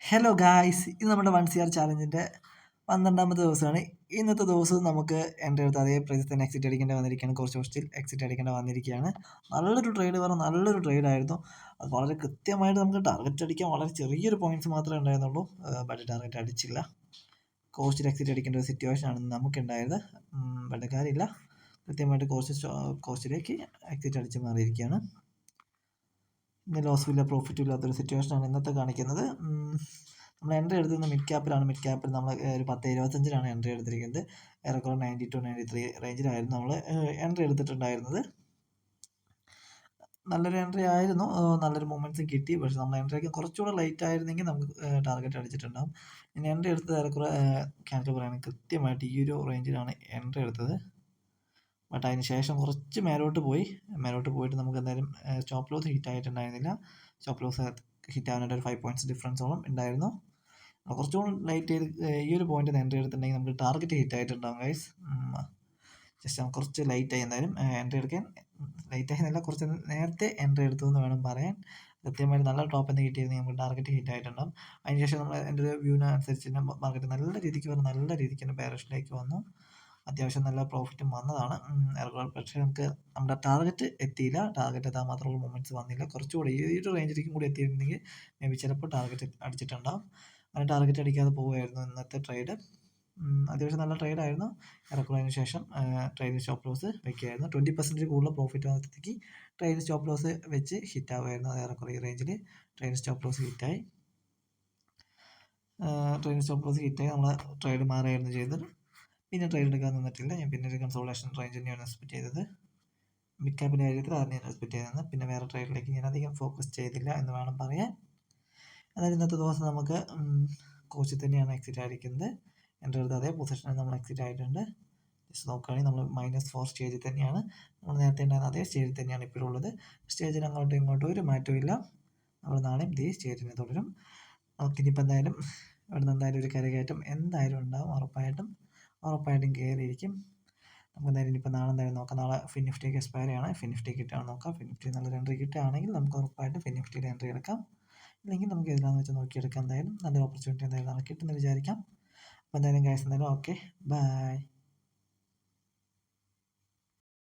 Hello guys, ഇത് നമ്മുടെ 1CR ചാലഞ്ചിൻ്റെ 12ാമത്തെ ദിവസമാണ്. ഇന്നത്തെ ദിവസം നമുക്ക് എൻ്റെ അടുത്ത് അതേ പ്രൈസിൽ തന്നെ എക്സിറ്റ് അടിക്കേണ്ടി വന്നിരിക്കുകയാണ്. കുറച്ച് ദിവസത്തിൽ എക്സിറ്റ് അടിക്കേണ്ടി വന്നിരിക്കുകയാണ്. നല്ലൊരു ട്രേഡ് പറഞ്ഞാൽ നല്ലൊരു ട്രേഡായിരുന്നു. അത് വളരെ കൃത്യമായിട്ട് നമുക്ക് ടാർഗറ്റ് അടിക്കാൻ വളരെ ചെറിയൊരു പോയിന്റ്സ് മാത്രമേ ഉണ്ടായിരുന്നുള്ളൂ. ബട്ട് ടാർഗറ്റ് അടിച്ചില്ല. കോസ്റ്റിൽ എക്സിറ്റ് അടിക്കേണ്ട ഒരു സിറ്റുവേഷനാണ് നമുക്കുണ്ടായത്. ബട്ട് കാര്യമില്ല, കൃത്യമായിട്ട് കോസ്റ്റിലേക്ക് എക്സിറ്റ് അടിച്ച് മാറിയിരിക്കുകയാണ്. ഇന്ന് ലോസും ഇല്ല പ്രോഫിറ്റും ഇല്ലാത്തൊരു സിറ്റുവേഷനാണ് ഇന്നത്തെ കാണിക്കുന്നത്. നമ്മൾ എൻട്രി എടുത്തിരുന്നത് മിഡ് ക്യാപ്പിലാണ്. മിഡ് ക്യാപ്പിൽ നമ്മൾ ഒരു 10.25 എൻട്രി എടുത്തിരിക്കുന്നത്. ഏറെക്കുറെ 92-93 റേഞ്ചിലായിരുന്നു നമ്മൾ എൻട്രി എടുത്തിട്ടുണ്ടായിരുന്നത്. നല്ലൊരു എൻട്രി ആയിരുന്നു, നല്ലൊരു മൊമെൻറ്റ്സും കിട്ടി. പക്ഷേ നമ്മൾ എൻട്രിയൊക്കെ കുറച്ചുകൂടെ ലേറ്റ് ആയിരുന്നെങ്കിൽ നമുക്ക് ടാർഗറ്റ് അടിച്ചിട്ടുണ്ടാകും. ഇനി എൻട്രി എടുത്തത് ഏറെക്കുറെ ക്യാൻസൽ പറയുകയാണെങ്കിൽ കൃത്യമായിട്ട് ഈ ഒരു റേഞ്ചിലാണ് എൻട്രി എടുത്തത്. ബട്ട് അതിന് ശേഷം കുറച്ച് മേലോട്ട് പോയിട്ട് നമുക്ക് എന്തായാലും സ്റ്റോപ്പ് ലോസ് ഹിറ്റ് ആയിട്ടുണ്ടായിരുന്നില്ല. സ്റ്റോപ്പ് ലോസ് ഹിറ്റ് ആവാനായിട്ട് ഒരു 5 പോയിന്റ്സ് ഡിഫറൻസോളം ഉണ്ടായിരുന്നു. കുറച്ചുകൂടി ലൈറ്റ് ചെയ്ത് ഈ ഒരു പോയിന്റ് എൻട്രി എടുത്തിട്ടുണ്ടെങ്കിൽ നമുക്ക് ടാർഗറ്റ് ഹിറ്റ് ആയിട്ടുണ്ടാകും ഗൈസ്. ജസ്റ്റ് കുറച്ച് ലൈറ്റായി എന്തായാലും എൻട്രി എടുക്കാൻ. ലൈറ്റായി എന്നല്ല, കുറച്ച് നേരത്തെ എൻട്രി എടുത്തു എന്ന് വേണം പറയാൻ. കൃത്യമായിട്ട് നല്ല ടോപ്പ് എന്ന് കിട്ടിയിരുന്നെങ്കിൽ നമുക്ക് ടാർഗറ്റ് ഹിറ്റ് ആയിട്ടുണ്ടാകും. അതിനുശേഷം നമ്മൾ എൻ്റെ ഒരു വ്യൂവിന് അനുസരിച്ച് തന്നെ മാർക്കറ്റ് നല്ല രീതിക്ക് തന്നെ പാരഷനിലേക്ക് വന്നു. അത്യാവശ്യം നല്ല പ്രോഫിറ്റും വന്നതാണ്. പക്ഷേ നമുക്ക് നമ്മുടെ ടാർഗറ്റ് എത്തിയില്ല. ടാർഗറ്റ് എത്താൻ മാത്രമുള്ള മൊമെൻറ്റ്സ് വന്നില്ല. കുറച്ചുകൂടി ഈ ഒരു റേഞ്ചിലേക്കും കൂടി എത്തിയിരുന്നെങ്കിൽ മേ ബി ചിലപ്പോൾ ടാർഗറ്റ് അടിച്ചിട്ടുണ്ടാകും. അങ്ങനെ ടാർഗറ്റ് അടിക്കാതെ പോവുമായിരുന്നു ഇന്നത്തെ ട്രേഡ്. അത്യാവശ്യം നല്ല ട്രേഡായിരുന്നു. അതിന് ശേഷം ട്രേഡിൽ സ്റ്റോപ്പ് ലോസ് വെക്കുകയായിരുന്നു. 20% കൂടുതൽ പ്രോഫിറ്റ് വന്നത്തേക്ക് ട്രേഡിൽ സ്റ്റോപ്പ് ലോസ് വെച്ച് ഹിറ്റ് ആവുമായിരുന്നു. ഏറെക്കുറെ ഈ റേഞ്ചിൽ ട്രേഡിൽ സ്റ്റോപ്പ് ലോസ് ഹിറ്റായി. നമ്മൾ ട്രേഡ് മാറുകയായിരുന്നു ചെയ്തത്. പിന്നെ ട്രേഡ് എടുക്കാൻ നിന്നിട്ടില്ല. ഞാൻ പിന്നെ ഒരു കൺസോളേഷൻ റേഞ്ച് തന്നെയാണ് എക്സ്പെക്ട് ചെയ്തത്. മിഡ് ക്യാപ്പിൻ്റെ കാര്യത്തിൽ അത് ഞാൻ എക്സ്പെക്ട് ചെയ്തത്. പിന്നെ വേറെ ട്രേഡിലേക്ക് ഞാൻ അധികം ഫോക്കസ് ചെയ്തില്ല എന്ന് വേണം പറയാൻ. അതായത് ഇന്നത്തെ ദിവസം നമുക്ക് കോച്ചിൽ തന്നെയാണ് എക്സിറ്റ് ആയിരിക്കുന്നത്. എൻ്റെ അടുത്ത് അതേ പൊസിഷനിൽ നമ്മൾ എക്സിറ്റ് ആയിട്ടുണ്ട്. ജസ്റ്റ് നോക്കുകയാണെങ്കിൽ നമ്മൾ -4 സ്റ്റേജിൽ തന്നെയാണ്. നമ്മൾ നേരത്തെ ഉണ്ടായിരുന്ന അതേ സ്റ്റേജിൽ തന്നെയാണ് ഇപ്പോഴും ഉള്ളത്. സ്റ്റേജിന് അങ്ങോട്ടും ഇങ്ങോട്ടും ഒരു മാറ്റവും ഇല്ല. നമ്മൾ നാളെയും ഇതേ സ്റ്റേജിനെ തുടരും. നമുക്കിനിയിപ്പോൾ എന്തായാലും ഇവിടുന്ന് എന്തായാലും ഒരു കരകയറ്റം എന്തായാലും ഉണ്ടാവും. ഉറപ്പായിട്ടും കയറിയിരിക്കും. നമുക്ക് എന്തായാലും ഇനിയിപ്പോൾ നാളെ എന്തായാലും നോക്കാം. നാളെ ഫിൻനിഫ്റ്റിക്ക് എക്സ്പയർ ആണ്. ഫിൻനിഫ്റ്റി കിട്ടുകയാണ് നോക്കാം. ഫിൻനിഫ്റ്റി നല്ലൊരു എൻട്രി കിട്ടുകയാണെങ്കിൽ നമുക്ക് ഉറപ്പായിട്ട് ഫിൻനിഫ്റ്റിയിൽ എൻട്രി എടുക്കാം. ഇല്ലെങ്കിൽ നമുക്ക് ഏതാണെന്ന് വെച്ചാൽ നോക്കിയെടുക്കാം. എന്തായാലും നല്ലൊരു ഓപ്പർച്യൂണിറ്റി എന്തായാലും നമുക്ക് കിട്ടുമെന്ന് വിചാരിക്കാം. അപ്പോൾ എന്തായാലും ഗൈസ്, എന്തായാലും ഓക്കെ, ബൈ.